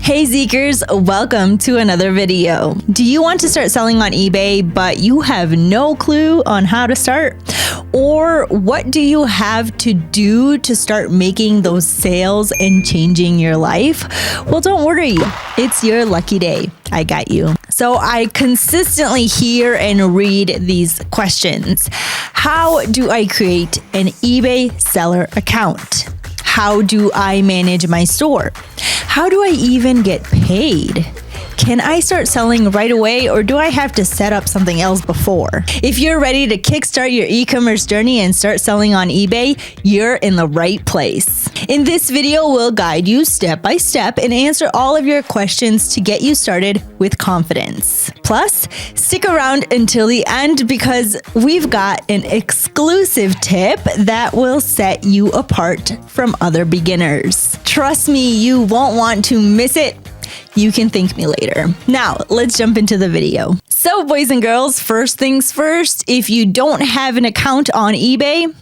Hey Zeekers, welcome to another video. Do you want to start selling on eBay, but you have no clue on how to start? Or what do you have to do to start making those sales and changing your life? Well, don't worry, it's your lucky day. I got you. So I consistently hear and read these questions. How do I create an eBay seller account? How do I manage my store? How do I even get paid? Can I start selling right away, or do I have to set up something else before? If you're ready to kickstart your e-commerce journey and start selling on eBay, you're in the right place. In this video, we'll guide you step by step and answer all of your questions to get you started with confidence. Plus, stick around until the end because we've got an exclusive tip that will set you apart from other beginners. Trust me, you won't want to miss it. You can thank me later. Now, let's jump into the video. So, boys and girls, first things first, if you don't have an account on eBay,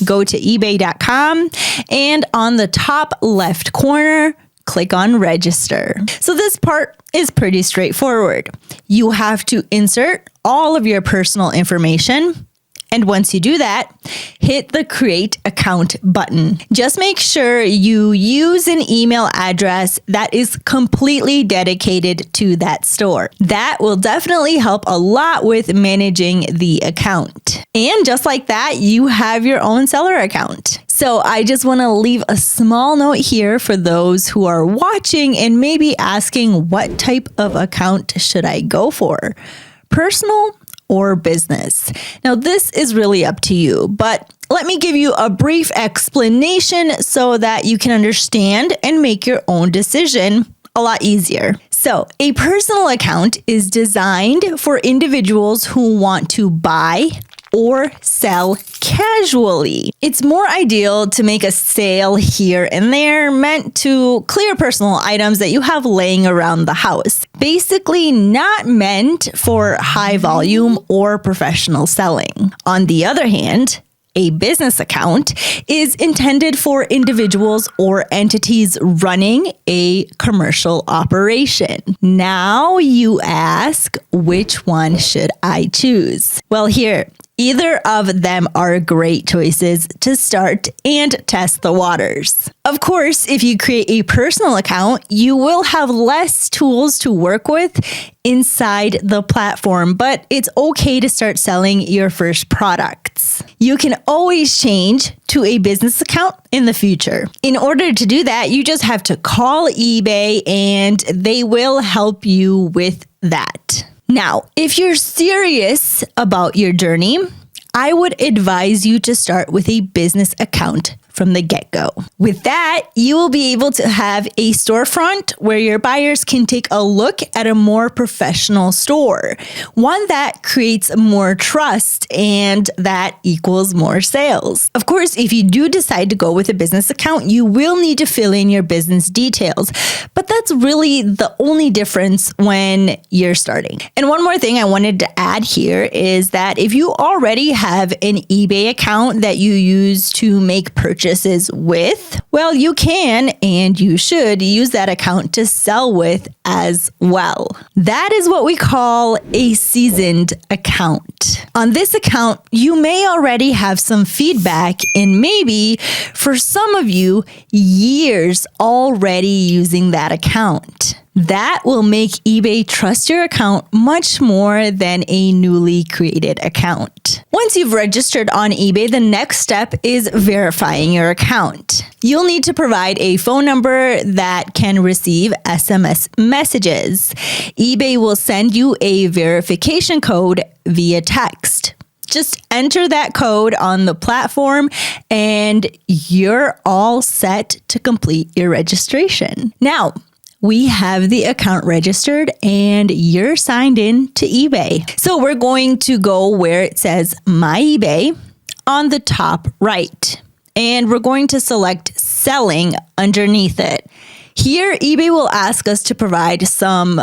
go to ebay.com and on the top left corner, click on register. So this part is pretty straightforward. You have to insert all of your personal information. And once you do that, hit the create account button. Just make sure you use an email address that is completely dedicated to that store. That will definitely help a lot with managing the account. And just like that, you have your own seller account. So I just want to leave a small note here for those who are watching and maybe asking, what type of account should I go for? Personal or business? Now, this is really up to you, but let me give you a brief explanation so that you can understand and make your own decision a lot easier. So, a personal account is designed for individuals who want to buy or sell casually. It's more ideal to make a sale here and there, meant to clear personal items that you have laying around the house. Basically not meant for high volume or professional selling. On the other hand, a business account is intended for individuals or entities running a commercial operation. Now you ask, which one should I choose? Well, here, either of them are great choices to start and test the waters. Of course, if you create a personal account, you will have less tools to work with inside the platform, but it's okay to start selling your first products. You can always change to a business account in the future. In order to do that, you just have to call eBay and they will help you with that. Now, if you're serious about your journey, I would advise you to start with a business account from the get-go. With that, you will be able to have a storefront where your buyers can take a look at a more professional store, one that creates more trust and that equals more sales. Of course, if you do decide to go with a business account, you will need to fill in your business details, but that's really the only difference when you're starting. And one more thing I wanted to add here is that if you already have an eBay account that you use to make purchases with, well, you can and you should use that account to sell with as well. That is what we call a seasoned account. On this account, you may already have some feedback and maybe for some of you, years already using that account. That will make eBay trust your account much more than a newly created account. Once you've registered on eBay, the next step is verifying your account. You'll need to provide a phone number that can receive SMS messages. eBay will send you a verification code via text. Just enter that code on the platform and you're all set to complete your registration. Now, we have the account registered and you're signed in to eBay. So we're going to go where it says My eBay on the top right. And we're going to select Selling underneath it. Here, eBay will ask us to provide some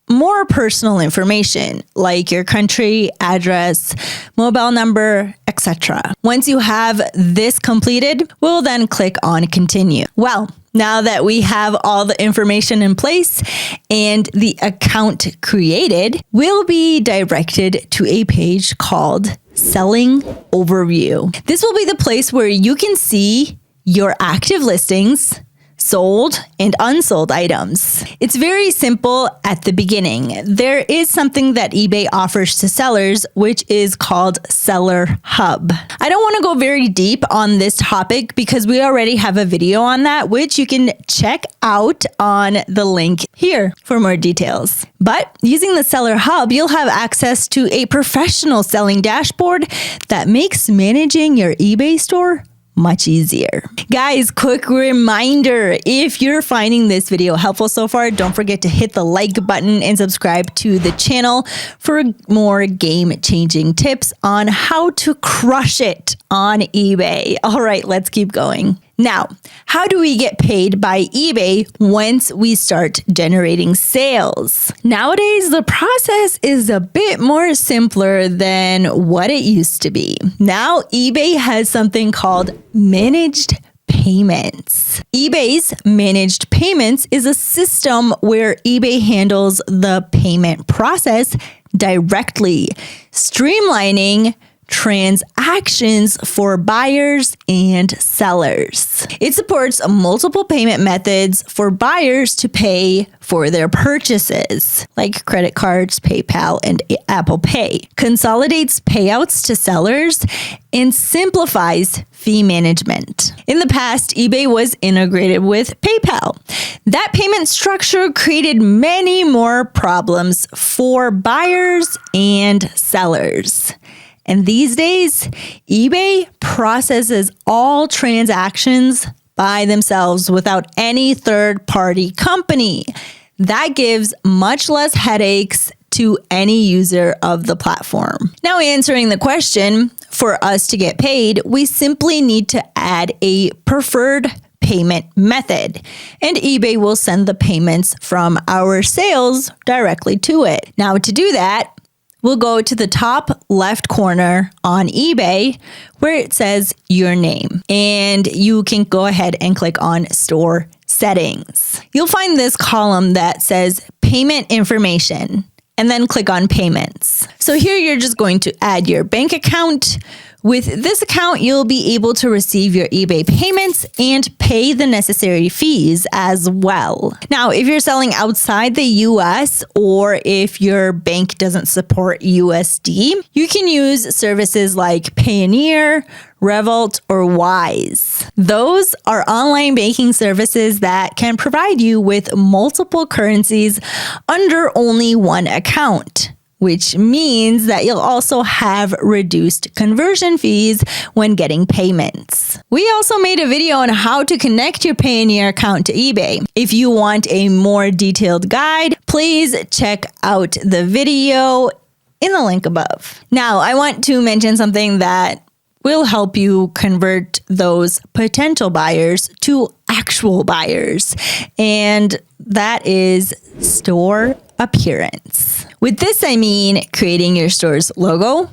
more personal information like your country, address, mobile number, etc. Once you have this completed, we'll then click on Continue. Well, Now that we have all the information in place and the account created, we'll be directed to a page called Selling Overview. This will be the place where you can see your active listings, sold and unsold items. It's very simple at the beginning. There is something that eBay offers to sellers, which is called Seller Hub. I don't want to go very deep on this topic because we already have a video on that, which you can check out on the link here for more details. But using the Seller Hub, you'll have access to a professional selling dashboard that makes managing your eBay store much easier. Guys, quick reminder, if you're finding this video helpful so far, don't forget to hit the like button and subscribe to the channel for more game-changing tips on how to crush it on eBay. All right, let's keep going. Now, how do we get paid by eBay once we start generating sales? Nowadays, the process is a bit more simpler than what it used to be. Now, eBay has something called managed payments. eBay's managed payments is a system where eBay handles the payment process directly, streamlining transactions for buyers and sellers. It supports multiple payment methods for buyers to pay for their purchases, like credit cards, PayPal, and Apple Pay, consolidates payouts to sellers, and simplifies fee management. In the past, eBay was integrated with PayPal. That payment structure created many more problems for buyers and sellers. And these days, eBay processes all transactions by themselves without any third-party company. That gives much less headaches to any user of the platform. Now, answering the question, for us to get paid, we simply need to add a preferred payment method, and eBay will send the payments from our sales directly to it. Now, to do that, we'll go to the top left corner on eBay where it says your name, and you can go ahead and click on Store Settings. You'll find this column that says Payment Information, and then click on Payments. So here you're just going to add your bank account. With this account, you'll be able to receive your eBay payments and pay the necessary fees as well. Now, if you're selling outside the US or if your bank doesn't support USD, you can use services like Payoneer, Revolt, or Wise. Those are online banking services that can provide you with multiple currencies under only one account, which means that you'll also have reduced conversion fees when getting payments. We also made a video on how to connect your Payoneer account to eBay. If you want a more detailed guide, please check out the video in the link above. Now, I want to mention something that will help you convert those potential buyers to actual buyers, and that is store appearance. With this, I mean creating your store's logo,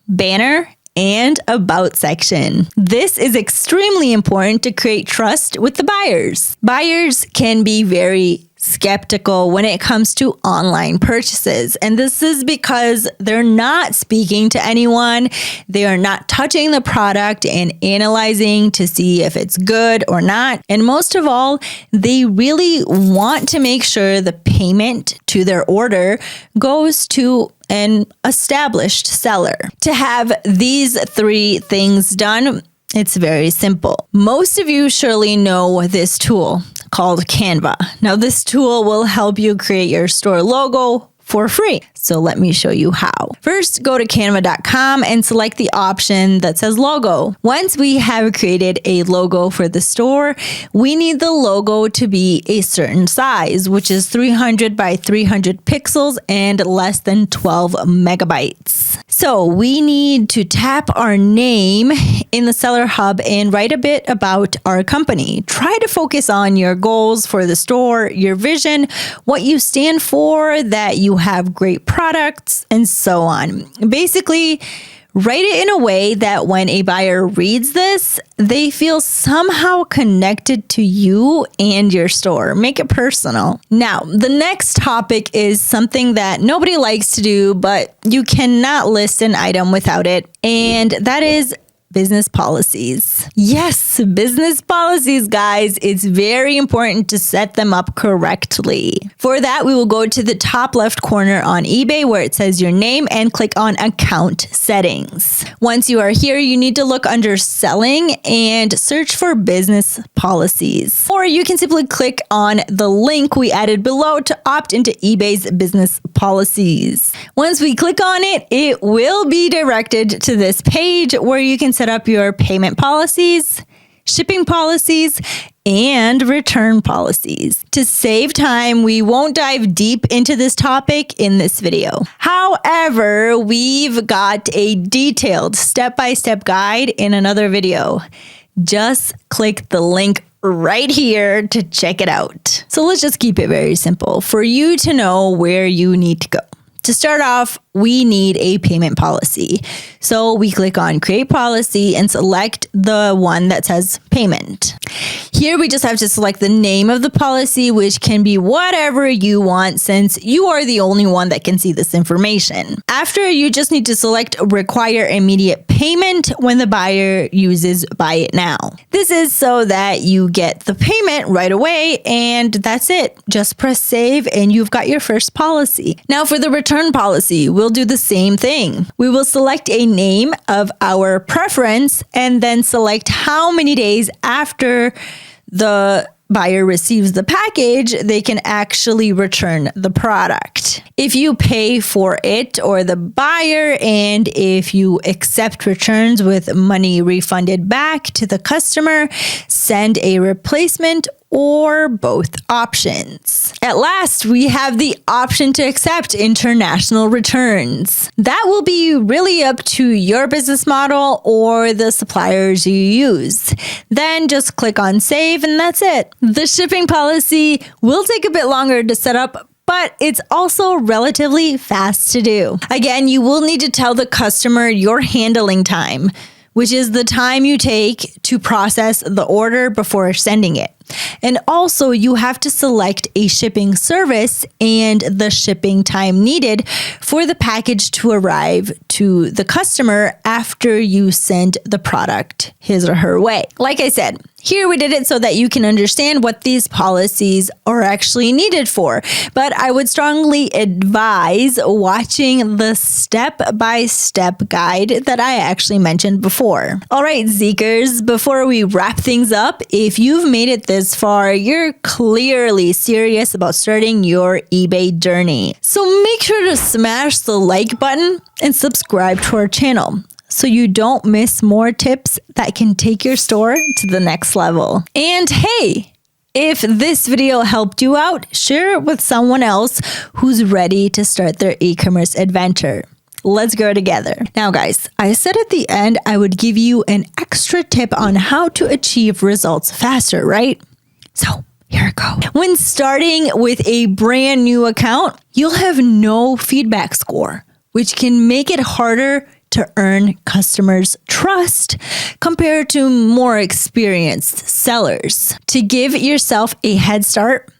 banner, and about section. This is extremely important to create trust with the buyers. Buyers can be very skeptical when it comes to online purchases. And this is because they're not speaking to anyone. They are not touching the product and analyzing to see if it's good or not. And most of all, they really want to make sure the payment to their order goes to an established seller. To have these three things done, it's very simple. Most of you surely know this tool called Canva. Now, this tool will help you create your store logo for free. So let me show you how. First, go to canva.com and select the option that says logo. Once we have created a logo for the store, we need the logo to be a certain size, which is 300 by 300 pixels and less than 12 megabytes. So we need to tap our name in the Seller Hub and write a bit about our company. Try to focus on your goals for the store, your vision, what you stand for, that you have great products, and so on. Basically, Write it in a way that when a buyer reads this, they feel somehow connected to you and your store. Make it personal. Now, the next topic is something that nobody likes to do, but you cannot list an item without it, and that is business policies. Yes, business policies, guys. It's very important to set them up correctly. For that, we will go to the top left corner on eBay where it says your name and click on account settings. Once you are here, you need to look under selling and search for business policies. Or you can simply click on the link we added below to opt into eBay's business policies. Once we click on it, it will be directed to this page where you can set up your payment policies, shipping policies, and return policies. To save time, we won't dive deep into this topic in this video. However, we've got a detailed step-by-step guide in another video. Just click the link right here to check it out. So let's just keep it very simple for you to know where you need to go. To start off, we need a payment policy. So we click on create policy and select the one that says payment. Here we just have to select the name of the policy, which can be whatever you want since you are the only one that can see this information. After, you just need to select require immediate payment when the buyer uses buy it now. This is so that you get the payment right away, and that's it. Just press save and you've got your first policy. Now for the return policy, we'll do the same thing. We will select a name of our preference and then select how many days after the buyer receives the package, they can actually return the product. If you pay for it or the buyer, and if you accept returns with money refunded back to the customer, send a replacement or both options. At last, we have the option to accept international returns. That will be really up to your business model or the suppliers you use. Then just click on save and that's it. The shipping policy will take a bit longer to set up, but it's also relatively fast to do. Again, you will need to tell the customer your handling time, which is the time you take to process the order before sending it. And also, you have to select a shipping service and the shipping time needed for the package to arrive to the customer after you send the product his or her way. Like I said, here we did it so that you can understand what these policies are actually needed for. But I would strongly advise watching the step-by-step guide that I actually mentioned before. All right, Zeekers, before we wrap things up, if you've made it this far, you're clearly serious about starting your eBay journey. So make sure to smash the like button and subscribe to our channel so you don't miss more tips that can take your store to the next level. And hey, if this video helped you out, share it with someone else who's ready to start their e-commerce adventure. Let's grow together. Now, guys, I said at the end I would give you an extra tip on how to achieve results faster, right? So here we go. When starting with a brand new account, you'll have no feedback score, which can make it harder to earn customers' trust compared to more experienced sellers. To give yourself a head start,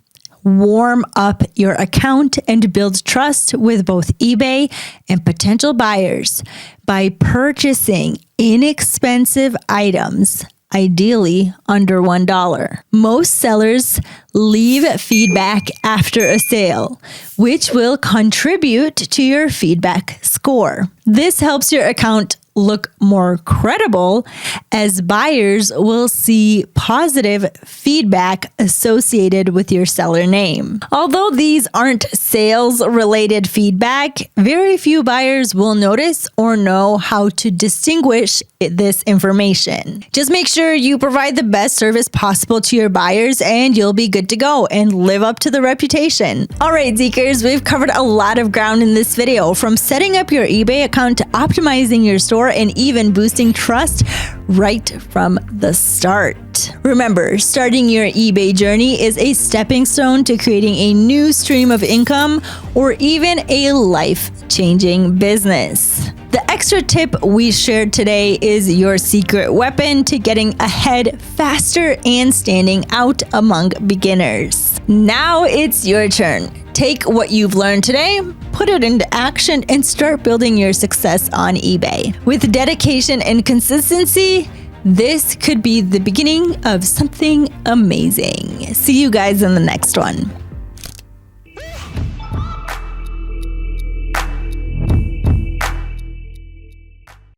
warm up your account and build trust with both eBay and potential buyers by purchasing inexpensive items, ideally under $1. Most sellers leave feedback after a sale, which will contribute to your feedback score. This helps your account look more credible as buyers will see positive feedback associated with your seller name. Although these aren't sales-related feedback, very few buyers will notice or know how to distinguish this information. Just make sure you provide the best service possible to your buyers and you'll be good to go and live up to the reputation. All right, Zeekers, we've covered a lot of ground in this video, from setting up your eBay account to optimizing your store and even boosting trust right from the start. Remember, starting your eBay journey is a stepping stone to creating a new stream of income or even a life-changing business. The extra tip we shared today is your secret weapon to getting ahead faster and standing out among beginners. Now it's your turn. Take what you've learned today, put it into action, and start building your success on eBay. With dedication and consistency, this could be the beginning of something amazing. See you guys in the next one.